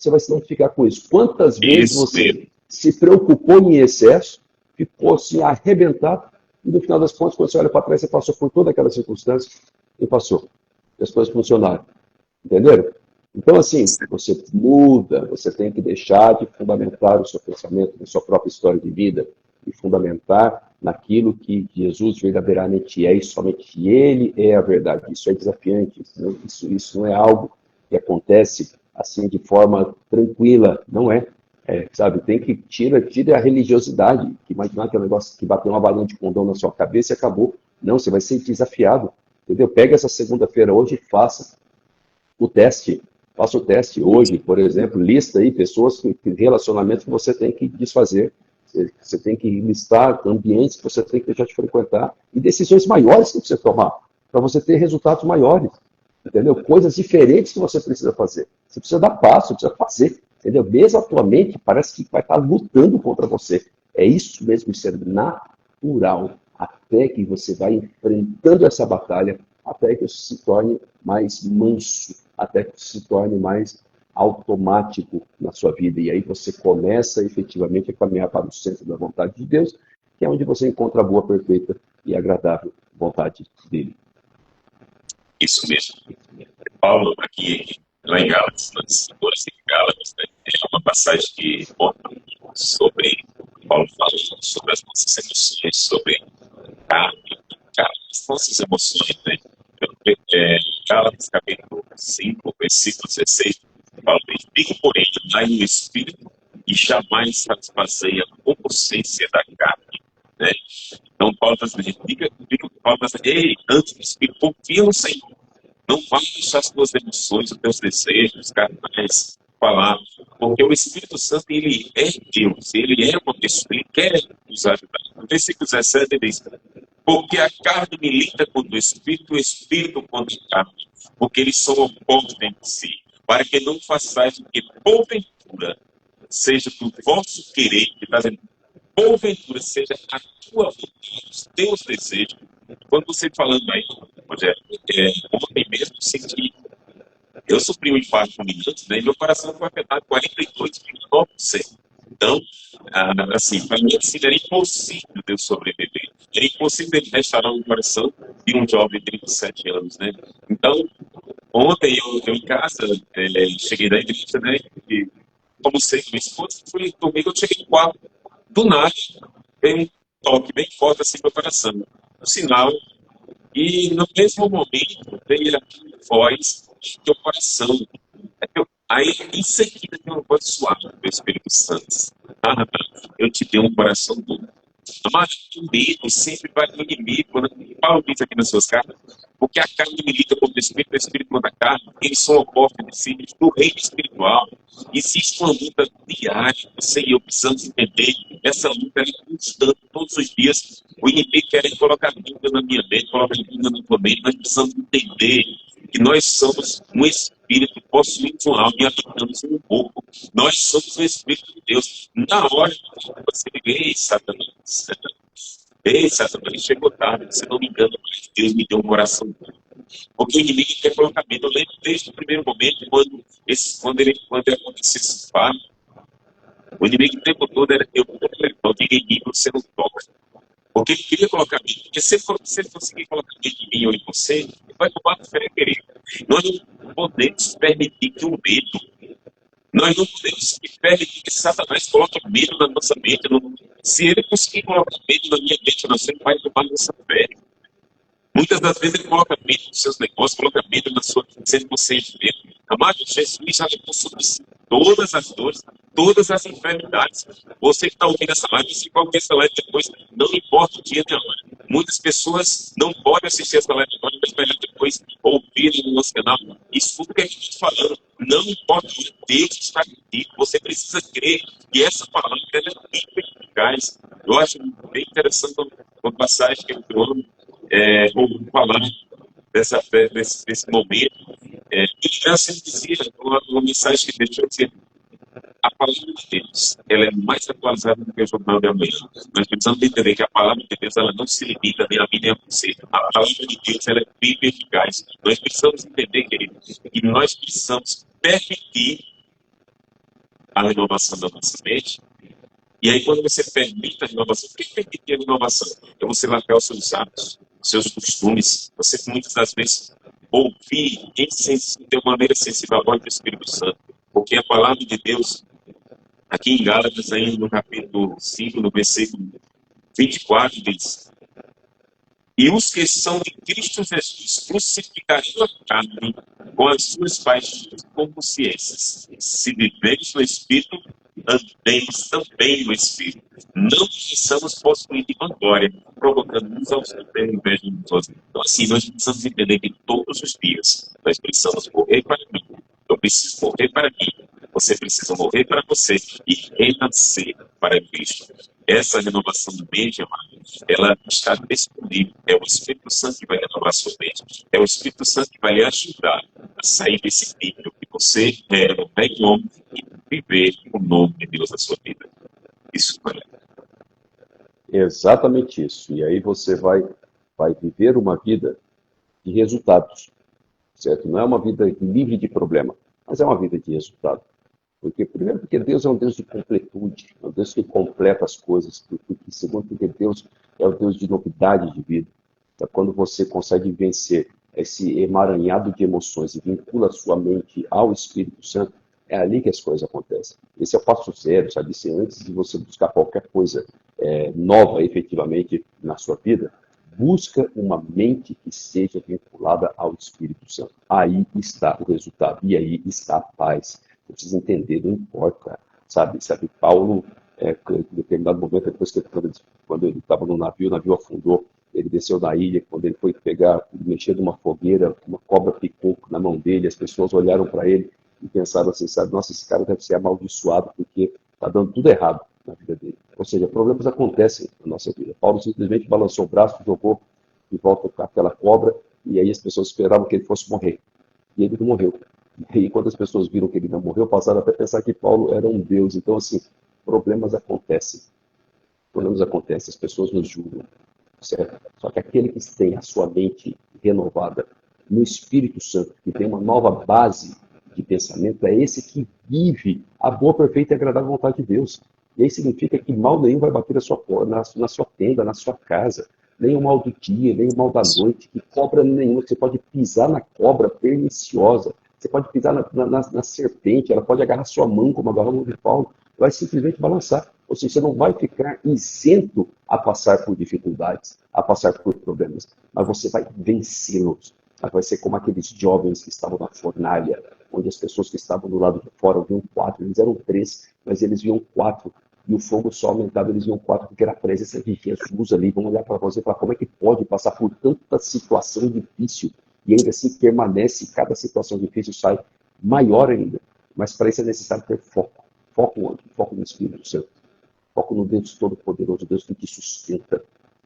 vai se identificar com isso. Quantas vezes você se preocupou em excesso, ficou assim, arrebentado, e no final das contas, quando você olha para trás, você passou por toda aquela circunstância e passou. E as coisas funcionaram. Entenderam? Então, assim, você muda, você tem que deixar de fundamentar o seu pensamento na sua própria história de vida e fundamentar naquilo que Jesus verdadeiramente é e somente Ele é a verdade. Isso é desafiante, isso não é algo que acontece assim de forma tranquila, não é. Sabe, tem que tirar a religiosidade, que imaginar que é um negócio que bateu uma balinha de condão na sua cabeça e acabou. Não, você vai ser desafiado, entendeu? Pega essa segunda-feira hoje e faça o teste. Faça o teste hoje, por exemplo, lista aí pessoas, relacionamentos que você tem que desfazer, você tem que listar ambientes que você tem que deixar de frequentar e decisões maiores que você tomar, para você ter resultados maiores, entendeu? Coisas diferentes que você precisa fazer. Você precisa dar passo, você precisa fazer, entendeu? Mesmo a tua mente parece que vai estar lutando contra você. É isso mesmo, isso é natural, até que você vai enfrentando essa batalha, até que isso se torne mais manso, até que se torne mais automático na sua vida. E aí você começa efetivamente a caminhar para o centro da vontade de Deus, que é onde você encontra a boa, perfeita e agradável vontade dele. Isso mesmo. Paulo, aqui, lá em Gálatas, nas 12 de Gálatas, né, é uma passagem que conta sobre, Paulo fala sobre as nossas emoções, sobre as nossas emoções, né? Gálatas, capítulo 5, versículo 16, Paulo diz, digo, porém, andai no Espírito e jamais satisfazei a concupiscência da carne, né? Então, Paulo está dizendo, Paulo está dizendo, ei, antes do Espírito, confia no Senhor. Não vá deixar as tuas emoções, os teus desejos, carnais, falar. Porque o Espírito Santo, ele é Deus, ele é uma pessoa, ele quer nos ajudar. No versículo 17, ele diz, porque a carne milita contra o Espírito contra a carne, porque eles são opostos entre si, para que não façais o que porventura seja do vosso querer, que está dizendo, porventura seja a tua vontade, os teus desejos. Quando você falando aí, Rogério, ontem mesmo senti, eu sofri um infarto fulminante, né, e meu coração foi afetado 42,9%. Então, assim, para mim assim, era impossível de eu sobreviver. Era impossível de restaurar um coração de um jovem de 37 anos, né? Então, ontem eu em casa, cheguei da igreja, né? E, como sei que minha esposa foi comigo, eu cheguei no quarto, do nada, veio um toque bem forte assim no meu coração. Um sinal, e no mesmo momento veio aquela voz de teu coração. Aí, em seguida, tem uma voz suave do Espírito Santo. Eu te dei um coração duro. Mas o medo sempre vai no inimigo. Quando Paulo diz aqui nas suas cartas, porque a carne milita contra o espírito contra a carne, eles são opostos de si, do reino espiritual. Existe uma luta diária, você e eu precisamos entender. Essa luta é constante, todos os dias. O inimigo quer colocar dúvida na minha mente, colocar dúvida na tua mente. Nós precisamos entender que nós somos um espírito, possuímos uma alma e habitamos um corpo. Nós somos o Espírito de Deus. Na hora que você vê, Satanás, chegou tarde, você não me engana, mas Deus me deu um coração bom. Porque o inimigo quer colocar medo. Eu lembro desde o primeiro momento, quando aconteceu esse fato, o inimigo o tempo todo era eu não diga em mim, você não toca. Porque ele queria colocar medo. Porque se ele conseguir colocar medo em mim ou em você, ele vai tomar a fé, querido. Nós não podemos permitir que o medo, nós não podemos permitir que Satanás coloque medo na nossa mente. Se ele conseguir colocar medo na minha mente, nós ele vai tomar a nossa fé. Muitas das vezes ele coloca medo nos seus negócios, coloca medo na sua, sendo você medo. Amado, Jesus já levou sobre si todas as dores, todas as enfermidades. Você que está ouvindo essa live, se qualquer essa live depois, não importa o dia nem a hora. Muitas pessoas não podem assistir essa live agora, mas melhor depois ouvirem no nosso canal. Escuta o que a gente está falando. Não importa o que Deus está contigo, você precisa crer que essa palavra é muito eficaz. Eu acho bem interessante uma passagem que eu amo. Vou falar dessa fé, desse momento. Eu sempre dizia, uma mensagem que deixou dizer, a palavra de Deus, ela é mais atualizada do que o jornal de amanhã. Nós precisamos entender que a palavra de Deus, ela não se limita nem a mim nem a você. A palavra de Deus, ela é bem eficaz. Nós precisamos entender, querido, que nós precisamos permitir a renovação da nossa mente. E aí, quando você permite a renovação, por que permitir a renovação? É você largar os seus hábitos, os seus costumes. Você, muitas das vezes, ouvir de uma maneira sensível a voz do Espírito Santo. Porque a palavra de Deus, aqui em Gálatas, ainda no capítulo 5, no versículo 24, diz: e os que são de Cristo Jesus crucificariam a carne com as suas paixões e consciências. Se vivemos no Espírito, andemos também no Espírito. Não precisamos possuir de vanglória, provocando uns aos outros em vez de uns outros. Então, assim, nós precisamos entender que todos os dias nós precisamos morrer para mim. Eu preciso morrer para mim. Você precisa morrer para você e renascer para Cristo. Essa renovação do mente, amado, ela está disponível. É o Espírito Santo que vai renovar a sua mente. É o Espírito Santo que vai lhe ajudar a sair desse nível que você é no velho homem e viver o nome de Deus na sua vida. Isso é exatamente isso. E aí você vai viver uma vida de resultados, certo? Não é uma vida livre de problema, mas é uma vida de resultado. Primeiro, porque Deus é um Deus de completude, é um Deus que completa as coisas. Segundo, porque Deus é um Deus de novidade de vida. Então, quando você consegue vencer esse emaranhado de emoções e vincula a sua mente ao Espírito Santo, é ali que as coisas acontecem. Esse é o passo zero, sabe? Antes de você buscar qualquer coisa nova, efetivamente, na sua vida, busca uma mente que seja vinculada ao Espírito Santo. Aí está o resultado, e aí está a paz. Você precisa entender, não importa, sabe? Paulo, em determinado momento, depois que quando ele estava no navio, o navio afundou, ele desceu da ilha, quando ele foi mexer numa fogueira, uma cobra picou na mão dele, as pessoas olharam para ele e pensaram assim, sabe, nossa, esse cara deve ser amaldiçoado porque está dando tudo errado na vida dele. Ou seja, problemas acontecem na nossa vida. Paulo simplesmente balançou o braço, jogou de volta com aquela cobra, e aí as pessoas esperavam que ele fosse morrer. E ele não morreu. E aí, quando as pessoas viram que ele não morreu, passaram até a pensar que Paulo era um deus. Então, assim, problemas acontecem. Problemas acontecem, as pessoas nos julgam, certo? Só que aquele que tem a sua mente renovada no Espírito Santo, que tem uma nova base de pensamento, é esse que vive a boa, perfeita e agradável vontade de Deus. E aí significa que mal nenhum vai bater na sua tenda, na sua casa. Nem o mal do dia, nem o mal da noite, que cobra nenhuma. Você pode pisar na cobra perniciosa, você pode pisar na serpente, ela pode agarrar sua mão, como agarrou a mão de Paulo, vai simplesmente balançar. Ou seja, você não vai ficar isento a passar por dificuldades, a passar por problemas, mas você vai vencê-los. Vai ser como aqueles jovens que estavam na fornalha, onde as pessoas que estavam do lado de fora viam 4, eles eram 3, mas eles viam 4, e o fogo só aumentava, eles viam 4, porque era a presença de Jesus ali. Vão olhar para você e falar, como é que pode passar por tanta situação difícil, e ainda assim permanece, cada situação difícil sai maior ainda. Mas para isso é necessário ter foco. Foco onde? Foco no Espírito Santo. Foco no Deus Todo-Poderoso, Deus que te sustenta.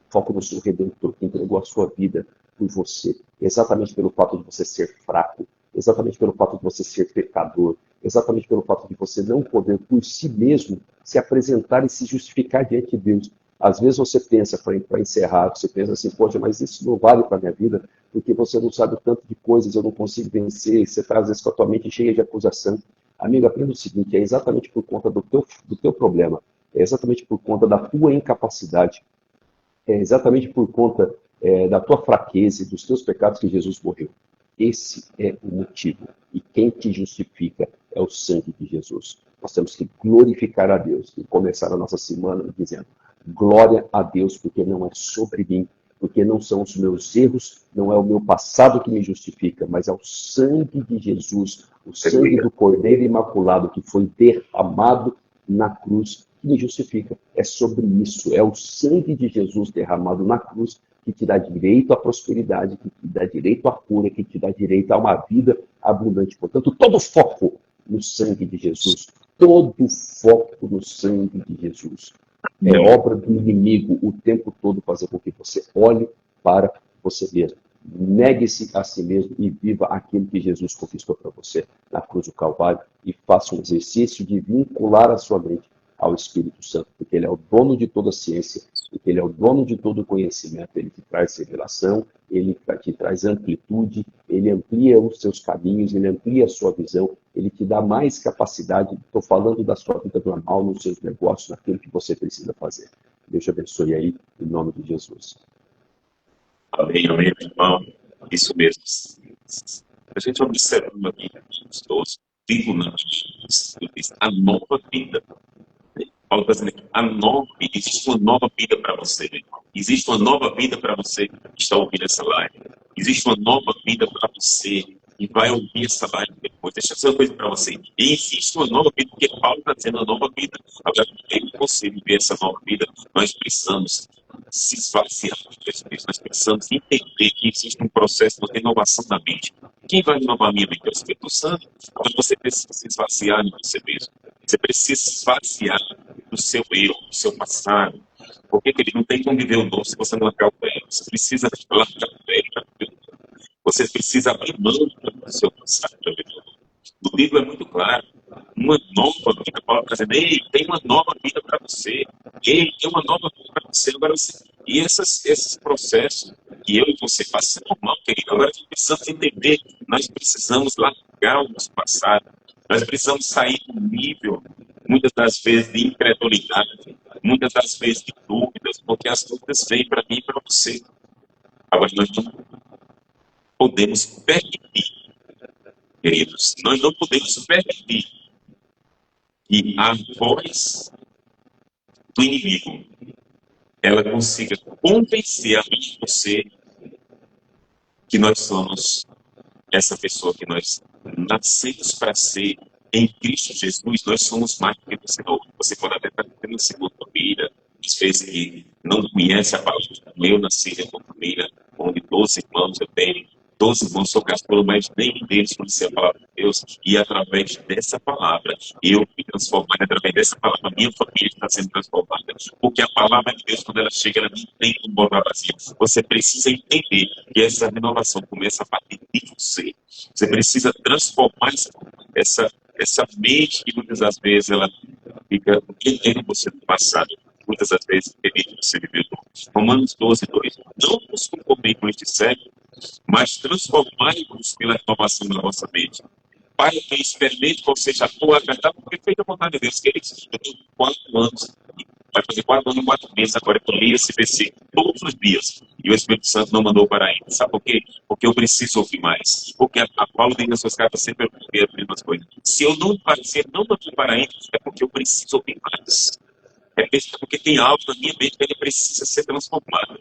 Foco no seu Redentor, que entregou a sua vida por você. Exatamente pelo fato de você ser fraco, exatamente pelo fato de você ser pecador, exatamente pelo fato de você não poder por si mesmo se apresentar e se justificar diante de Deus. Às vezes você pensa, para encerrar, você pensa assim, poxa, mas isso não vale para a minha vida, porque você não sabe o tanto de coisas, eu não consigo vencer, você está às vezes com a tua mente cheia de acusação. Amigo, aprenda o seguinte, é exatamente por conta do teu problema, é exatamente por conta da tua incapacidade, é exatamente por conta da tua fraqueza e dos teus pecados que Jesus morreu. Esse é o motivo. E quem te justifica é o sangue de Jesus. Nós temos que glorificar a Deus e começar a nossa semana dizendo: glória a Deus, porque não é sobre mim, porque não são os meus erros, não é o meu passado que me justifica, mas é o sangue de Jesus, o sangue do Cordeiro Imaculado que foi derramado na cruz que me justifica. É sobre isso, é o sangue de Jesus derramado na cruz que te dá direito à prosperidade, que te dá direito à cura, que te dá direito a uma vida abundante. Portanto, todo foco no sangue de Jesus, todo foco no sangue de Jesus. É obra do inimigo o tempo todo fazer com que você olhe para você mesmo. Negue-se a si mesmo e viva aquilo que Jesus conquistou para você na cruz do Calvário e faça um exercício de vincular a sua mente ao Espírito Santo, porque ele é o dono de toda a ciência, porque ele é o dono de todo o conhecimento, ele te traz revelação, ele te traz amplitude, ele amplia os seus caminhos, ele amplia a sua visão, ele te dá mais capacidade. Estou falando da sua vida normal, nos seus negócios, naquilo que você precisa fazer. Deus te abençoe aí, em nome de Jesus. Amém, amém, meu irmão. Isso mesmo. A gente observando aqui os 12 tribunais, a nova vida. Paulo está dizendo que a nova vida, existe uma nova vida para você, meu irmão. Existe uma nova vida para você que está ouvindo essa live. Existe uma nova vida para você que vai ouvir essa live depois. Deixa eu dizer uma coisa para você. E existe uma nova vida, porque Paulo está dizendo uma nova vida. Agora, para você viver essa nova vida, nós precisamos se esvaziar de Jesus. Nós precisamos entender que existe um processo de renovação da mente. Quem vai renovar a minha mente? É o Espírito Santo. Então você precisa se esvaziar de você mesmo. Você precisa se esvaziar do seu erro, do seu passado. Porque, querido, não tem como viver o novo se você não largar o velho. Você precisa largar o velho. Você precisa abrir mão do seu passado. O livro é muito claro. Uma nova vida. Paulo está dizendo, ei, tem uma nova vida para você. Ei, tem uma nova vida para você. Agora, e esses processos que eu e você passam é normal, querido. Agora, nós precisamos entender, nós precisamos largar o nosso passado. Nós precisamos sair do nível, muitas das vezes, de incredulidade, muitas das vezes de dúvidas, porque as dúvidas vêm para mim e para você. Agora, nós não podemos permitir, queridos, nós não podemos permitir que a voz do inimigo ela consiga convencer a mim e você que nós somos essa pessoa que nós nascemos para ser em Cristo Jesus. Nós somos mais do que vencedores. Você pode até estar tendo a segunda família, às vezes que não conhece a palavra. Eu nasci em uma família onde 12 irmãos eu tenho, 12 irmãos são caçula, mas nenhum deles conhecia a palavra de Deus. E através dessa palavra, eu fui transformado. Através dessa palavra, a minha família está sendo transformada. Porque a palavra de Deus, quando ela chega, ela não tem como botar vazio. Você precisa entender que essa renovação começa a partir de você. Você precisa transformar essa mente que muitas das vezes ela fica entendendo você do passado. Muitas das vezes, permite você viver no Romanos 12, 2. Não nos conformei com este século, mas transformai-vos pela renovação da vossa mente. Para que experimente qual seja a tua agradável e perfeita vontade de Deus. Queridos, eu tenho 4 anos, vai fazer 4 anos e 4 meses agora que eu li esse versículo todos os dias. E o Espírito Santo não mandou para ele. Sabe por quê? Porque eu preciso ouvir mais. Porque a Paulo diz nas suas cartas sempre ouvir as mesmas coisas. Se eu não parecer, não mandou para ele, é porque eu preciso ouvir mais. É porque tem algo na minha mente que ele precisa ser transformado.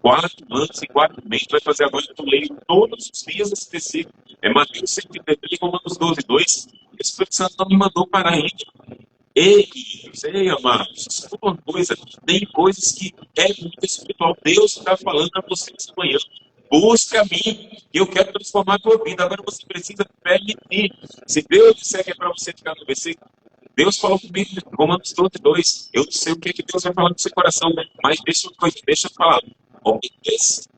4 anos e 4 meses, vai fazer agora que eu leio todos os dias esse versículo. É Mateus 133, Romanos 12, 2. O Espírito Santo não me mandou parar ele. Ei, queridos, ei, amados, escuta uma coisa, tem coisas que é muito espiritual. Deus está falando para você essa manhã. Busca a mim, que eu quero transformar a tua vida. Agora você precisa permitir. Se Deus disser que é para você ficar no versículo, Deus falou comigo, Romanos 12, 2. Eu não sei o que Deus vai falar no seu coração, mas deixa eu falar. Obedece.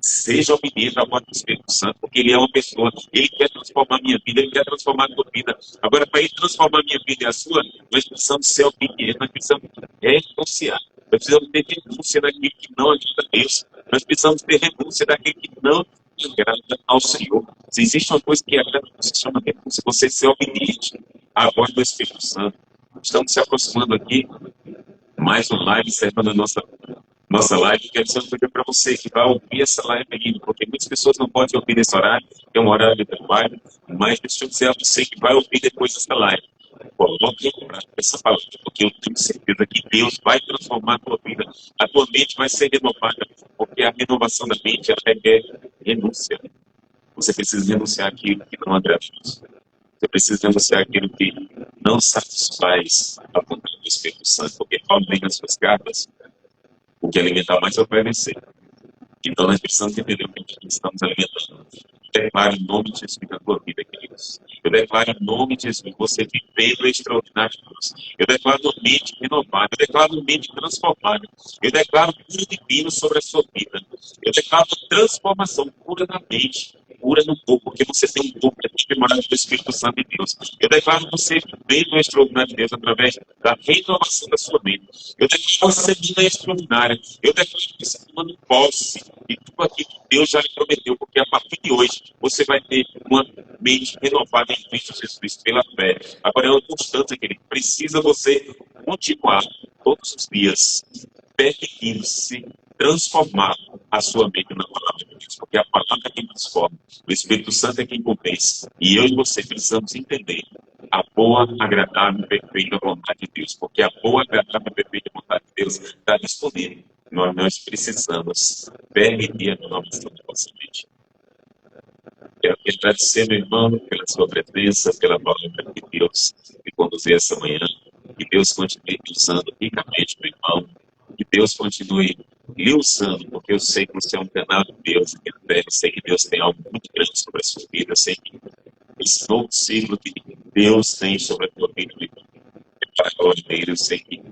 Seja obediente à voz do Espírito Santo, porque ele é uma pessoa, ele quer transformar a minha vida, ele quer transformar a tua vida. Agora, para ele transformar a minha vida e a sua, nós precisamos ser obedientes, nós precisamos renunciar. Nós precisamos ter renúncia daquilo que não agrada a Deus. Nós precisamos ter renúncia daquilo que não agrada ao Senhor. Se existe uma coisa que agrada, se chama renúncia, você ser obediente à voz do Espírito Santo. Estamos se aproximando aqui, mais um live, encerrando a nossa live. Quero só pedir para você que vai ouvir essa live aí, porque muitas pessoas não podem ouvir nesse horário, que é um horário de trabalho, mas deixa eu dizer a você que vai ouvir depois dessa live. Coloque em prática essa palavra, porque eu tenho certeza que Deus vai transformar a tua vida. A tua mente vai ser renovada, porque a renovação da mente ela requer renúncia. Você precisa renunciar àquilo que não agrada a Deus. Você precisa renunciar àquilo que não satisfaz a vontade do Espírito Santo, porque Paulo vem nas suas cartas, o que alimentar mais é obedecer. Então nós precisamos entender o que estamos alimentando. Eu declaro em nome de Jesus na tua vida, queridos. Eu declaro em nome de Jesus você vivendo o extraordinário de Deus. Eu declaro uma mente renovada. Eu declaro uma mente transformada. Eu declaro cura divino sobre a sua vida. Eu declaro transformação, cura na mente, cura no corpo, porque você tem um corpo que é aprimorado do Espírito Santo de Deus. Eu declaro você vivendo o extraordinário de Deus através da renovação da sua mente. Eu declaro você vida extraordinária. Eu declaro que você tomando posse de tudo aquilo que Deus já lhe prometeu, porque a partir de hoje você vai ter uma mente renovada em Cristo Jesus pela fé. Agora é uma constância, querido. Precisa você continuar todos os dias permitindo-se transformar a sua mente na palavra de Deus, porque a palavra é quem transforma, o Espírito Santo é quem convence, e eu e você precisamos entender a boa, agradável e perfeita vontade de Deus, porque a boa, agradável e perfeita vontade de Deus está disponível. Nós precisamos permitir a renovação da nossa mente. Quero agradecer, meu irmão, pela sua presença, pela palavra de Deus que conduzir essa manhã. Que Deus continue usando ricamente, meu irmão. Que Deus continue lhe usando, porque eu sei que você é um canal de Deus aqui na terra. Eu sei que Deus tem algo muito grande sobre a sua vida. Eu sei que esse novo ciclo que Deus tem sobre a tua vida é para a glória dele. Eu sei que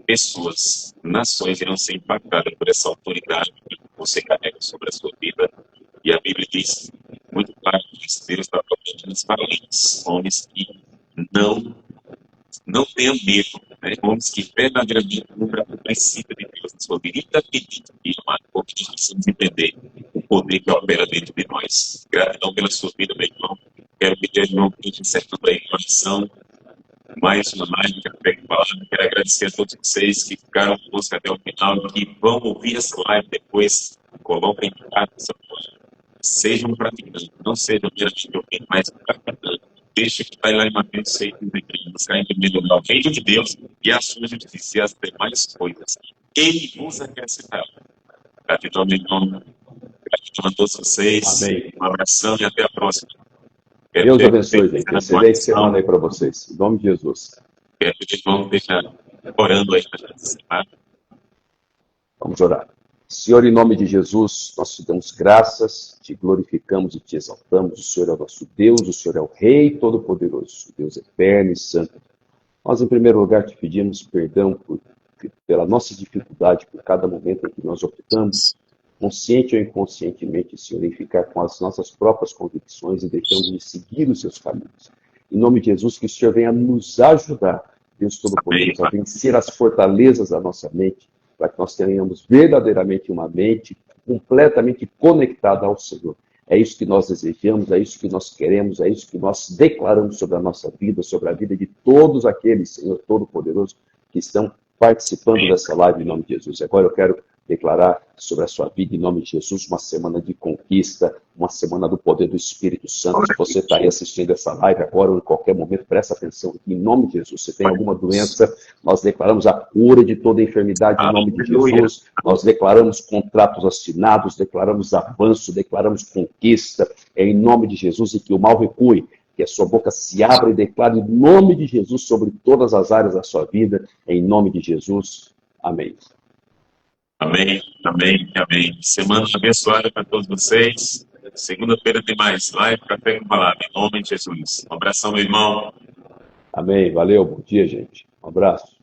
pessoas, nações irão ser impactadas por essa autoridade que você carrega sobre a sua vida. E a Bíblia diz muito claro que Deus está protegendo os valentes, homens que não tenham medo, né? Homens que verdadeiramente cumpram o princípio de Deus na sua vida. Independente de amado, porque nós precisamos entender o poder que opera dentro de nós. Gratidão pela sua vida, meu irmão. Quero pedir, irmão, que a gente encerrando aí uma lição, mais uma live de Café com Palavra. Quero agradecer a todos vocês que ficaram conosco até o final e que vão ouvir essa live depois. Coloquem em prática. Sejam praticantes, não sejam diante de alguém, mas praticando. Deixa que vai lá em Mateus 6, buscar em primeiro lugar o reino de Deus e a sua justiça e as demais coisas. Ele vos acrescentará. Gratidão, meu irmão. Gratidão a todos vocês. Amém. Um abração e até a próxima. Deus abençoe, gente. Excelente semana aí para vocês. Em nome de Jesus. Quero que o irmão esteja orando aí para a gente. Vamos orar. Senhor, em nome de Jesus, nós te damos graças, te glorificamos e te exaltamos. O Senhor é o nosso Deus, o Senhor é o Rei Todo-Poderoso, Deus eterno e santo. Nós, em primeiro lugar, te pedimos perdão pela nossa dificuldade, por cada momento em que nós optamos, consciente ou inconscientemente, Senhor, em ficar com as nossas próprias convicções e deixando de seguir os seus caminhos. Em nome de Jesus, que o Senhor venha nos ajudar, Deus Todo-Poderoso, a vencer as fortalezas da nossa mente, para que nós tenhamos verdadeiramente uma mente completamente conectada ao Senhor. É isso que nós desejamos, é isso que nós queremos, é isso que nós declaramos sobre a nossa vida, sobre a vida de todos aqueles, Senhor Todo-Poderoso, que estão participando dessa live em nome de Jesus. Agora eu quero declarar sobre a sua vida em nome de Jesus uma semana de conquista, uma semana do poder do Espírito Santo. Se você está aí assistindo essa live agora ou em qualquer momento, presta atenção aqui, em nome de Jesus. Se tem alguma doença, nós declaramos a cura de toda enfermidade em nome de Jesus. Nós declaramos contratos assinados, declaramos avanço, declaramos conquista em nome de Jesus e que o mal recue. Que a sua boca se abra e declare em nome de Jesus sobre todas as áreas da sua vida, em nome de Jesus. Amém. Amém, amém, amém. Semana abençoada para todos vocês. Segunda-feira tem mais live, Café com Palavra, em nome de Jesus. Um abração, meu irmão. Amém. Valeu. Bom dia, gente. Um abraço.